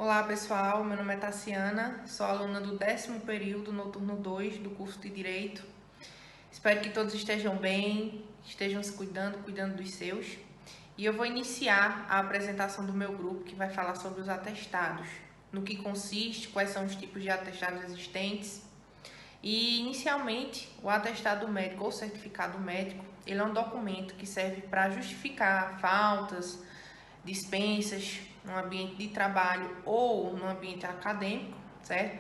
Olá pessoal, meu nome é Tassiana, sou aluna do 10º período no turno 2 do curso de Direito. Espero que todos estejam bem, estejam se cuidando dos seus. E eu vou iniciar a apresentação do meu grupo que vai falar sobre os atestados, no que consiste, quais são os tipos de atestados existentes. E inicialmente, o atestado médico ou certificado médico, ele é um documento que serve para justificar faltas, dispensas no ambiente de trabalho ou no ambiente acadêmico, certo?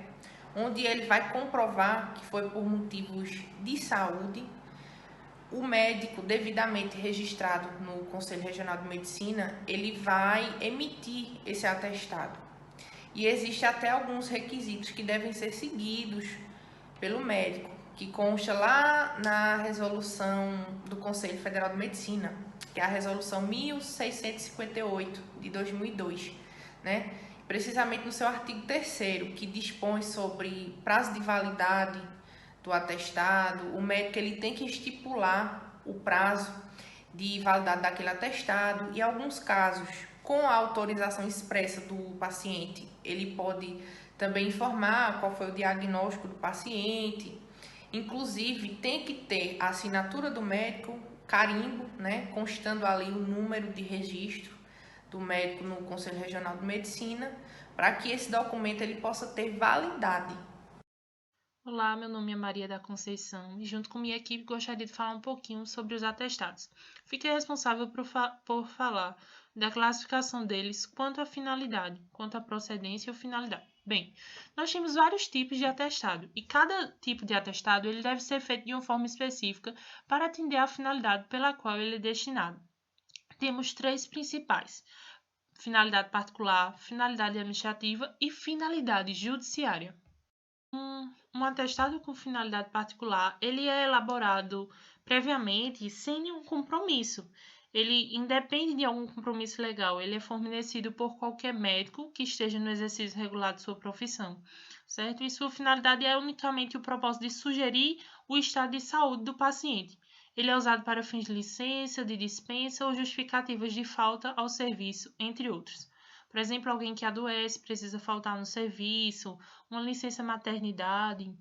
Onde ele vai comprovar que foi por motivos de saúde. O médico devidamente registrado no Conselho Regional de Medicina, ele vai emitir esse atestado. E existe até alguns requisitos que devem ser seguidos pelo médico, que consta lá na resolução do Conselho Federal de Medicina, que é a resolução 1658 de 2002, né? Precisamente no seu artigo 3º, que dispõe sobre prazo de validade do atestado, o médico ele tem que estipular o prazo de validade daquele atestado e, em alguns casos, com a autorização expressa do paciente, ele pode também informar qual foi o diagnóstico do paciente. Inclusive, tem que ter a assinatura do médico, carimbo, né, constando ali o número de registro do médico no Conselho Regional de Medicina, para que esse documento ele possa ter validade. Olá, meu nome é Maria da Conceição e, junto com minha equipe, gostaria de falar um pouquinho sobre os atestados. Fiquei responsável por falar da classificação deles quanto à finalidade, quanto à procedência ou finalidade. Bem, nós temos vários tipos de atestado e cada tipo de atestado ele deve ser feito de uma forma específica para atender à finalidade pela qual ele é destinado. Temos três principais: finalidade particular, finalidade administrativa e finalidade judiciária. Um atestado com finalidade particular, ele é elaborado previamente sem nenhum compromisso. Ele independe de algum compromisso legal. Ele é fornecido por qualquer médico que esteja no exercício regular de sua profissão, certo? E sua finalidade é unicamente o propósito de sugerir o estado de saúde do paciente. Ele é usado para fins de licença, de dispensa ou justificativas de falta ao serviço, entre outros. Por exemplo, alguém que adoece, precisa faltar no serviço, uma licença maternidade.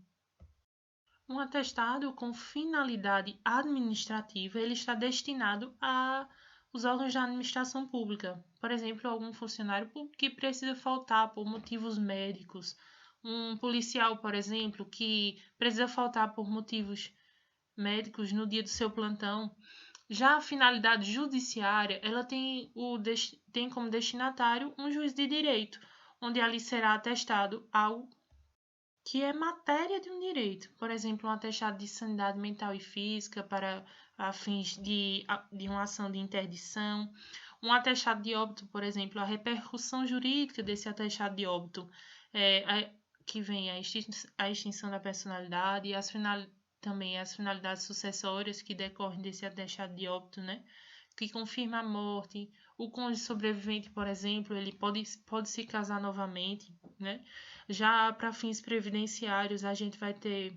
Um atestado com finalidade administrativa, ele está destinado a os órgãos da administração pública. Por exemplo, algum funcionário público que precisa faltar por motivos médicos, um policial, por exemplo, que precisa faltar por motivos médicos no dia do seu plantão. Já a finalidade judiciária, ela tem como destinatário um juiz de direito, onde ali será atestado algo que é matéria de um direito. Por exemplo, um atestado de sanidade mental e física para fins de uma ação de interdição. Um atestado de óbito, por exemplo, a repercussão jurídica desse atestado de óbito, que vem a extinção da personalidade e também as finalidades sucessórias que decorrem desse atestado de óbito, né? Que confirma a morte. O cônjuge sobrevivente, por exemplo, ele pode se casar novamente, né? Já para fins previdenciários, a gente vai ter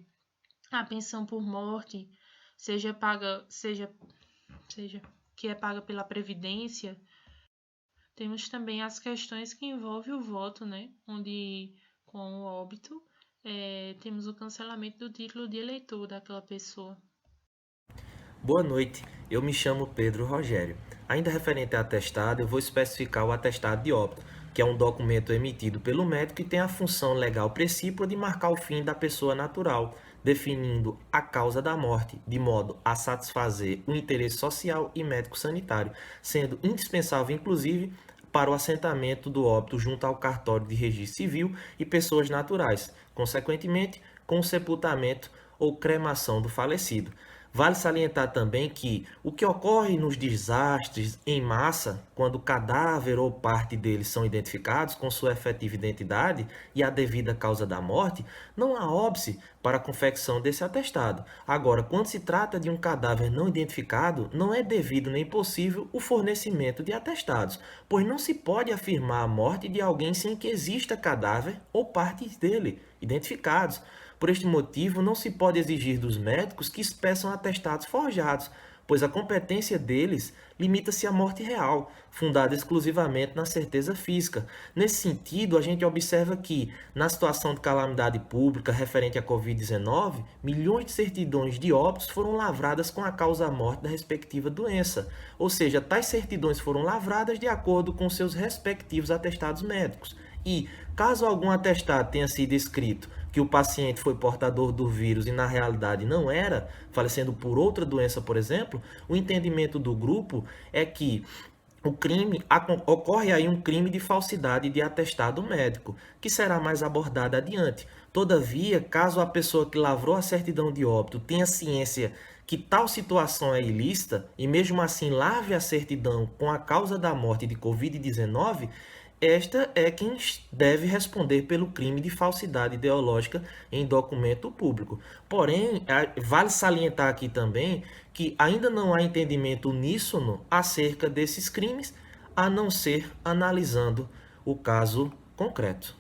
a pensão por morte, seja paga, seja que é paga pela Previdência. Temos também as questões que envolvem o voto, né? Onde, com o óbito, temos o cancelamento do título de eleitor daquela pessoa. Boa noite, eu me chamo Pedro Rogério. Ainda referente a atestado, eu vou especificar o atestado de óbito, que é um documento emitido pelo médico e tem a função legal precípua de marcar o fim da pessoa natural, definindo a causa da morte, de modo a satisfazer o interesse social e médico-sanitário, sendo indispensável, inclusive, para o assentamento do óbito junto ao cartório de registro civil e pessoas naturais, consequentemente, com o sepultamento ou cremação do falecido. Vale salientar também que o que ocorre nos desastres em massa, quando o cadáver ou parte deles são identificados com sua efetiva identidade e a devida causa da morte, não há óbice para a confecção desse atestado. Agora, quando se trata de um cadáver não identificado, não é devido nem possível o fornecimento de atestados, pois não se pode afirmar a morte de alguém sem que exista cadáver ou partes dele identificados. Por este motivo, não se pode exigir dos médicos que peçam atestados forjados, pois a competência deles limita-se à morte real, fundada exclusivamente na certeza física. Nesse sentido, a gente observa que, na situação de calamidade pública referente à Covid-19, milhões de certidões de óbitos foram lavradas com a causa-morte da respectiva doença, ou seja, tais certidões foram lavradas de acordo com seus respectivos atestados médicos. E, caso algum atestado tenha sido escrito que o paciente foi portador do vírus e na realidade não era, falecendo por outra doença, por exemplo, o entendimento do grupo é que ocorre aí um crime de falsidade de atestado médico, que será mais abordado adiante. Todavia, caso a pessoa que lavrou a certidão de óbito tenha ciência que tal situação é ilícita e mesmo assim lavre a certidão com a causa da morte de Covid-19, esta é quem deve responder pelo crime de falsidade ideológica em documento público. Porém, vale salientar aqui também que ainda não há entendimento uníssono acerca desses crimes, a não ser analisando o caso concreto.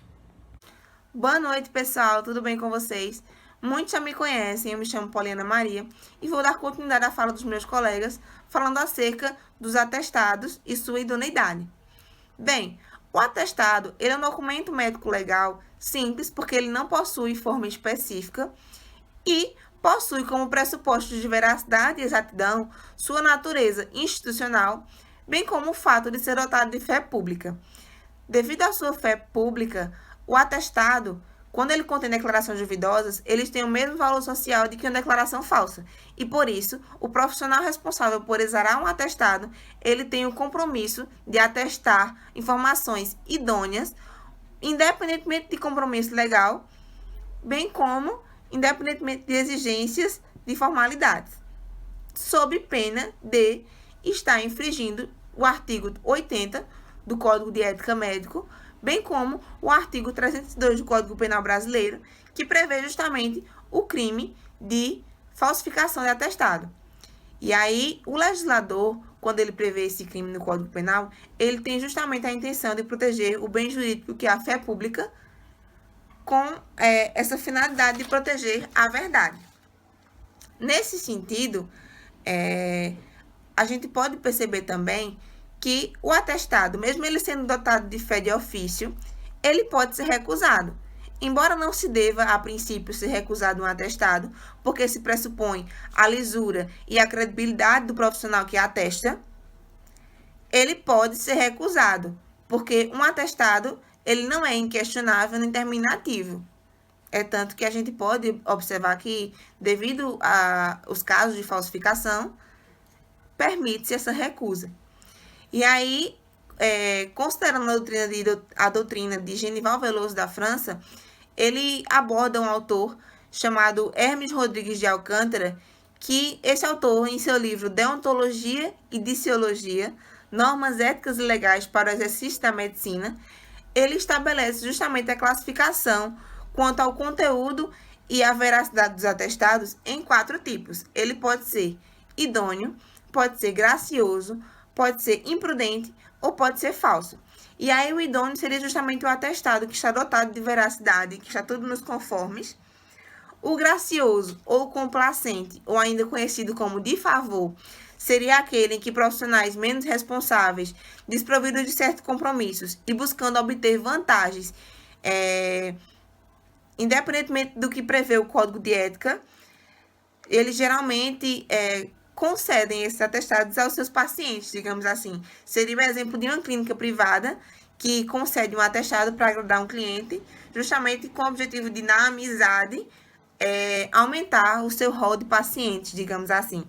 Boa noite, pessoal. Tudo bem com vocês? Muitos já me conhecem, eu me chamo Poliana Maria e vou dar continuidade à fala dos meus colegas falando acerca dos atestados e sua idoneidade. Bem, o atestado ele é um documento médico legal simples porque ele não possui forma específica e possui como pressupostos de veracidade e exatidão sua natureza institucional, bem como o fato de ser dotado de fé pública. Devido à sua fé pública, o atestado, quando ele contém declarações duvidosas, eles têm o mesmo valor social de que uma declaração falsa. E por isso, o profissional responsável por exarar um atestado, ele tem o compromisso de atestar informações idôneas, independentemente de compromisso legal, bem como independentemente de exigências de formalidades, sob pena de estar infringindo o artigo 80 do Código de Ética Médico, bem como o artigo 302 do Código Penal Brasileiro, que prevê justamente o crime de falsificação de atestado. E aí, o legislador, quando ele prevê esse crime no Código Penal, ele tem justamente a intenção de proteger o bem jurídico, que é a fé pública, com essa finalidade de proteger a verdade. Nesse sentido, a gente pode perceber também que o atestado, mesmo ele sendo dotado de fé de ofício, ele pode ser recusado. Embora não se deva, a princípio, ser recusado um atestado, porque se pressupõe a lisura e a credibilidade do profissional que atesta, ele pode ser recusado, porque um atestado ele não é inquestionável nem terminativo. É tanto que a gente pode observar que, devido aos casos de falsificação, permite-se essa recusa. E aí, considerando a doutrina de Genival Veloso da França, ele aborda um autor chamado Hermes Rodrigues de Alcântara, que esse autor, em seu livro Deontologia e Diciologia, Normas Éticas e Legais para o Exercício da Medicina, ele estabelece justamente a classificação quanto ao conteúdo e a veracidade dos atestados em 4 tipos. Ele pode ser idôneo, pode ser gracioso, pode ser imprudente ou pode ser falso. E aí o idôneo seria justamente o atestado que está dotado de veracidade, que está tudo nos conformes. O gracioso ou complacente, ou ainda conhecido como de favor, seria aquele em que profissionais menos responsáveis, desprovidos de certos compromissos e buscando obter vantagens, independentemente do que prevê o Código de Ética, eles geralmente concedem esses atestados aos seus pacientes, digamos assim. Seria o exemplo de uma clínica privada que concede um atestado para agradar um cliente, justamente com o objetivo de, na amizade, aumentar o seu rol de pacientes, digamos assim.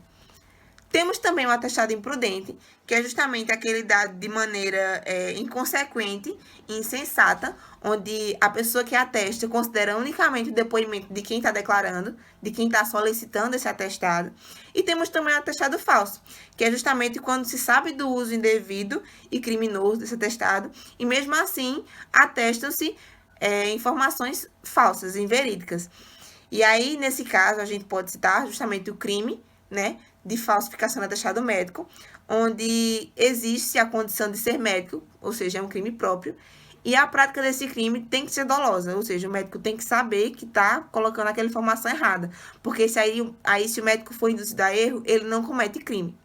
Temos também o atestado imprudente, que é justamente aquele dado de maneira inconsequente e insensata, onde a pessoa que atesta considera unicamente o depoimento de quem está declarando, de quem está solicitando esse atestado. E temos também o atestado falso, que é justamente quando se sabe do uso indevido e criminoso desse atestado, e mesmo assim atestam-se informações falsas, inverídicas. E aí, nesse caso, a gente pode citar justamente o crime, de falsificação do atestado médico, onde existe a condição de ser médico, ou seja, é um crime próprio, E a prática desse crime tem que ser dolosa, ou seja, o médico tem que saber que está colocando aquela informação errada. Porque se o médico for induzido a erro, ele não comete crime.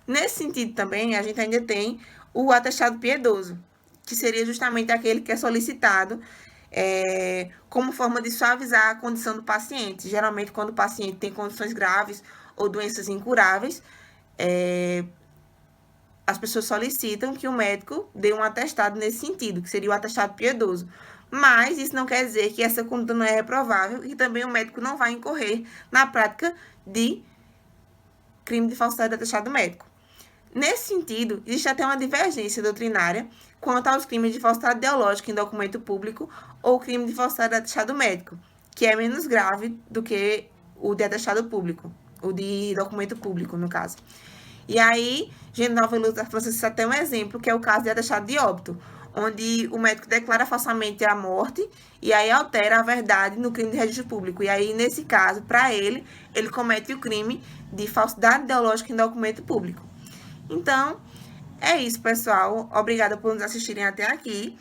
Nesse sentido também, a gente ainda tem o atestado piedoso, que seria justamente aquele que é solicitado como forma de suavizar a condição do paciente. Geralmente, quando o paciente tem condições graves ou doenças incuráveis, as pessoas solicitam que o médico dê um atestado nesse sentido, que seria o atestado piedoso. Mas isso não quer dizer que essa conduta não é reprovável e também o médico não vai incorrer na prática de crime de falsidade de atestado médico. Nesse sentido, existe até uma divergência doutrinária quanto aos crimes de falsidade ideológica em documento público ou crime de falsidade de atestado médico, que é menos grave do que o de atestado público, o de documento público, no caso. E aí, General Veloso da França cita até um exemplo, que é o caso de atestado de óbito, onde o médico declara falsamente a morte e aí altera a verdade no crime de registro público. E aí, nesse caso, para ele comete o crime de falsidade ideológica em documento público. Então, é isso, pessoal. Obrigada por nos assistirem até aqui.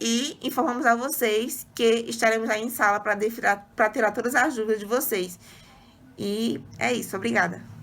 E informamos a vocês que estaremos aí em sala para tirar todas as dúvidas de vocês. E é isso. Obrigada.